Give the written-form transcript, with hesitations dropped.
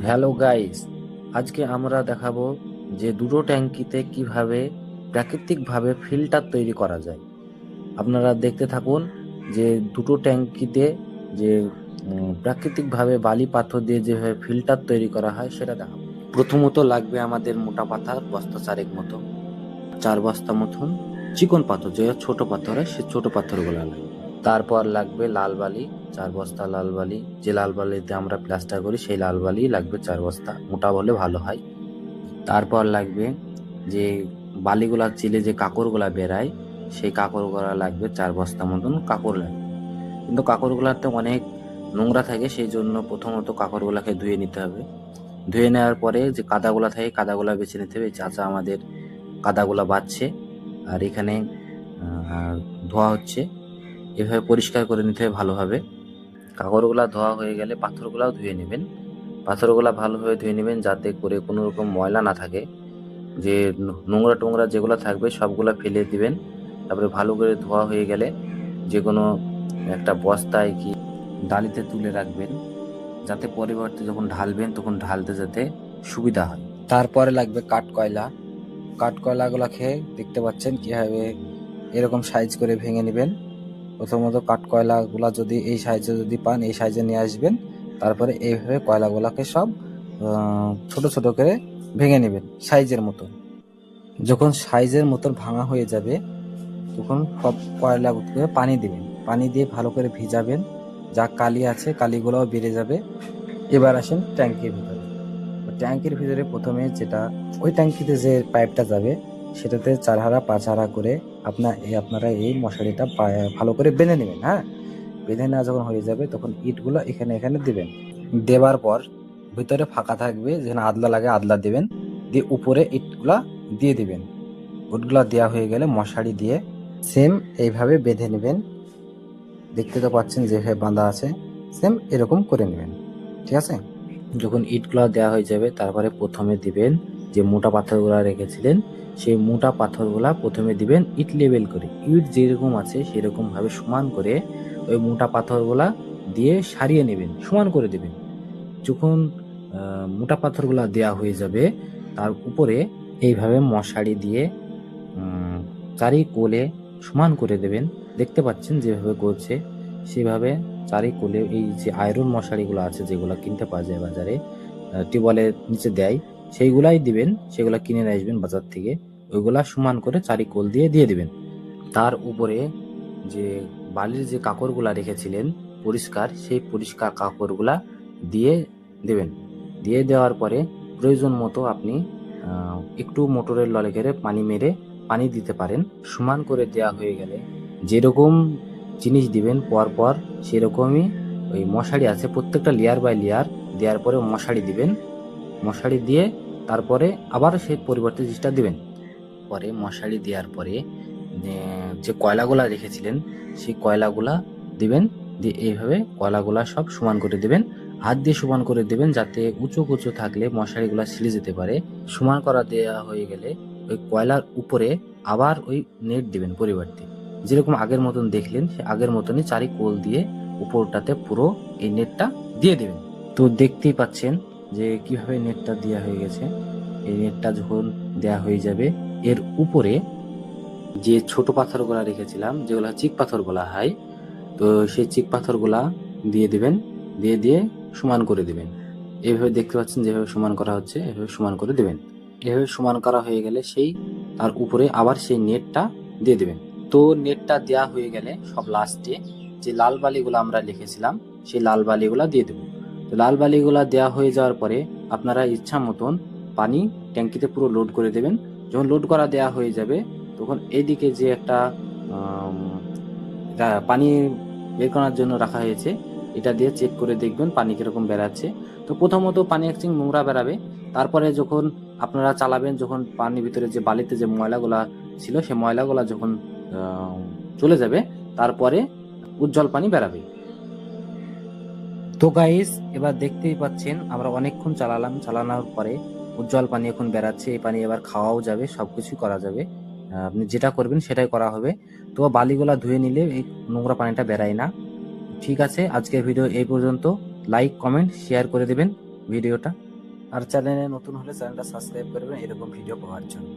Hello guys, আজকে আমরা দেখাবো যে দুটো ট্যাঙ্কিতে কিভাবে প্রাকৃতিকভাবে ফিল্টার তৈরি করা যায়। আপনারা দেখতে থাকুন যে দুটো ট্যাঙ্কিতে যে প্রাকৃতিকভাবে বালি পাথর দিয়ে যেভাবে ফিল্টার তৈরি করা হয় সেটা দেখাবো। প্রথমত লাগবে আমাদের মোটা পাথর বস্তা চারেক মতো, 4 বস্তা মতন চিকন পাথর, যে ছোট পাথর হয় সে ছোট পাথরগুলো লাগবে। তারপর লাগবে লাল বালি, 4 বস্তা লাল বালি। যে লাল বালিতে আমরা প্লাস্টার করি সেই লাল বালি লাগবে 4 বস্তা, মোটা হলে ভালো হয়। তারপর লাগবে যে বালিগুলা চিলে যে কাঁকড়গুলা বেরায় সেই কাঁকড়গুলা লাগবে 4 বস্তা মতন কাঁকড় লাগবে। কিন্তু কাঁকড়গুলাতে অনেক নোংরা থাকে, সেই জন্য প্রথমত কাঁকড়গুলাকে ধুয়ে নিতে হবে। ধুয়ে নেওয়ার পরে যে কাদাগুলা থাকে কাদাগুলা বেছে নিতে হবে। চাচা আমাদের কাদাগুলা বাছছে আর এখানে ধোয়া হচ্ছে। এভাবে পরিষ্কার করে নিতে হবে ভালোভাবে। কাঁকড়গুলা ধোয়া হয়ে গেলে পাথরগুলাও ধুয়ে নেবেন। পাথরগুলা ভালোভাবে ধুয়ে নেবেন যাতে করে কোনো রকম ময়লা না থাকে। যে নোংরা টোংরা যেগুলো থাকবে সবগুলা ফেলে দিবেন। তারপরে ভালো করে ধোয়া হয়ে গেলে যে কোনো একটা বস্তায় কি ডালিতে তুলে রাখবেন, যাতে পরবর্তী যখন ঢালবেন তখন ঢালতে যাতে সুবিধা হয়। তারপরে লাগবে কাঠকয়লা। কাঠকয়লাগুলোকে দেখতে পাচ্ছেন কিভাবে এরকম সাইজ করে ভেঙে নেবেন। প্রথমত কাঠকয়লাগুলা যদি এই সাইজে যদি পান এই সাইজে নিয়ে আসবেন। তারপরে এইভাবে কয়লাগুলাকে সব ছোট ছোট করে ভেঙে নেবেন সাইজের মতো। যখন সাইজের মতন ভাঙা হয়ে যাবে তখন সব কয়লাগুলোকে পানি দিবেন। পানি দিয়ে ভালো করে ভিজাবেন, যা কালি আছে কালিগুলোও বেড়ে যাবে। এবার আসেন ট্যাঙ্কির ভিতরে। ট্যাঙ্কির ভিতরে প্রথমে যেটা ওই ট্যাঙ্কিতে যে পাইপটা যাবে সেটাতে 4 হারা 5 হারা করে আপনারা এই মশারিটা ভালো করে বেঁধে নেবেন। হ্যাঁ, বেঁধে নেওয়া যখন হয়ে যাবে তখন ইটগুলো এখানে এখানে দিবেন। দেবার পর ভিতরে ফাঁকা থাকবে, যেখানে আদলা লাগে আদলা দিবেন, দিয়ে উপরে ইটগুলা দিয়ে দিবেন। ইটগুলা দেওয়া হয়ে গেলে মশারি দিয়ে সেম এইভাবে বেঁধে নেবেন। দেখতে তো পাচ্ছেন যেভাবে বাঁধা আছে, সেম এরকম করে নেবেন। ঠিক আছে। যখন ইটগুলা দেওয়া হয়ে যাবে তারপরে প্রথমে দিবেন যে মোটা পাথরগুলা রেখেছিলেন সেই মোটা পাথরগুলা প্রথমে দিবেন ইট লেভেল করে। ইট যেরকম আছে সেরকম ভাবে সমান করে ওই মোটা পাথরগুলা দিয়ে সারিয়ে নেবেন, সমান করে দিবেন। যখন মোটা পাথরগুলা দেওয়া হয়ে যাবে তার উপরে এইভাবে মশারি দিয়ে চারি কোলে সমান করে দেবেন। দেখতে পাচ্ছেন যেভাবে করছে সেভাবে চারি কোলে এই যে আয়রন মশারিগুলো আছে যেগুলো কিনতে পাওয়া যায় বাজারে, টিউবওয়েলের নিচে দেয়, সেইগুলাই দিবেন। সেগুলা কিনে নিয়ে আসবেন বাজার থেকে। ওইগুলা সমান করে চারি কোল দিয়ে দিয়ে দিবেন। তার উপরে যে বালির যে কাঁকড়গুলা রেখেছিলেন পরিষ্কার, সেই পরিষ্কার কাঁকড়গুলা দিয়ে দেবেন। দিয়ে দেওয়ার পরে প্রয়োজন মতো আপনি একটু মোটরের ললে পানি মেরে পানি দিতে পারেন। সমান করে দেওয়া হয়ে গেলে যেরকম জিনিস দিবেন পর পর সেরকমই ওই মশারি আছে প্রত্যেকটা লেয়ার বাই লেয়ার দেওয়ার পরে মশারি দিবেন। মশারি দিয়ে তারপরে আবার সেই পরিবর্তে জিনিসটা দিবেন। পরে মশারি দেওয়ার পরে যে কয়লাগুলা রেখেছিলেন সেই কয়লাগুলা দিবেন। দিয়ে এইভাবে কয়লাগুলা সব সমান করে দিবেন। হাত দিয়ে সমান করে দিবেন যাতে উঁচু কুচু থাকলে মশারিগুলা ছিঁড়ে যেতে পারে। সমান করা দেওয়া হয়ে গেলে ওই কয়লার উপরে আবার ওই নেট দিবেন পরিবর্তে। যেরকম আগের মতন দেখলেন সে আগের মতনই চারি কোল দিয়ে উপরটাতে পুরো এই নেটটা দিয়ে দিবেন। তো দেখতেই পাচ্ছেন যে কিভাবে নেটটা দেওয়া হয়ে গেছে। এই নেটটা যখন দেওয়া হয়ে যাবে এর উপরে যে ছোট পাথরগুলা রেখেছিলাম যেগুলা চিক পাথর বলা হয়, তো সেই চিক পাথরগুলা দিয়ে দিবেন। দিয়ে দিয়ে সমান করে দিবেন। এইভাবে দেখতে পাচ্ছেন যেভাবে সমান করা হচ্ছে এভাবে সমান করে দিবেন। এভাবে সমান করা হয়ে গেলে সেই তার উপরে আবার সেই নেটটা দিয়ে দিবেন। তো নেটটা দেওয়া হয়ে গেলে সব লাস্টে যে লাল বালিগুলো আমরা লিখেছিলাম সেই লাল বালিগুলা দিয়ে দেবো। তো লাল বালিগুলা দেওয়া হয়ে যাওয়ার পরে আপনারা ইচ্ছা মতন পানি ট্যাঙ্কিতে পুরো লোড করে দেবেন। যখন লোড করা দেওয়া হয়ে যাবে তখন এইদিকে যে একটা পানি বের করার জন্য রাখা হয়েছে এটা দিয়ে চেক করে দেখবেন পানি কিরকম বেরাচ্ছে। তো প্রথমত পানি একচিং নোংরা বেরাবে। তারপরে যখন আপনারা চালাবেন, যখন পানির ভিতরে যে বালিতে যে ময়লাগুলা ছিল সেই ময়লাগুলা যখন চলে যাবে তারপরে উজ্জ্বল পানি বেরাবে। তো গাইস, এবার দেখতেই পাচ্ছেন আমরা অনেকক্ষণ চালালাম, চালানোর পরে উজ্জ্বল পানি এখন বেরাচ্ছে। এই পানি এবার খাওয়াও যাবে, সবকিছু করা যাবে। আপনি যেটা করবেন সেটাই করা হবে। তো বালিগুলা ধুয়ে নিলে এই নোংরা পানিটা বেরায় না। ঠিক আছে, আজকের ভিডিও এই পর্যন্ত। লাইক কমেন্ট শেয়ার করে দেবেন ভিডিওটা। আর চ্যানেলে নতুন হলে চ্যানেলটা সাবস্ক্রাইব করবেন এরকম ভিডিও পাওয়ার জন্য।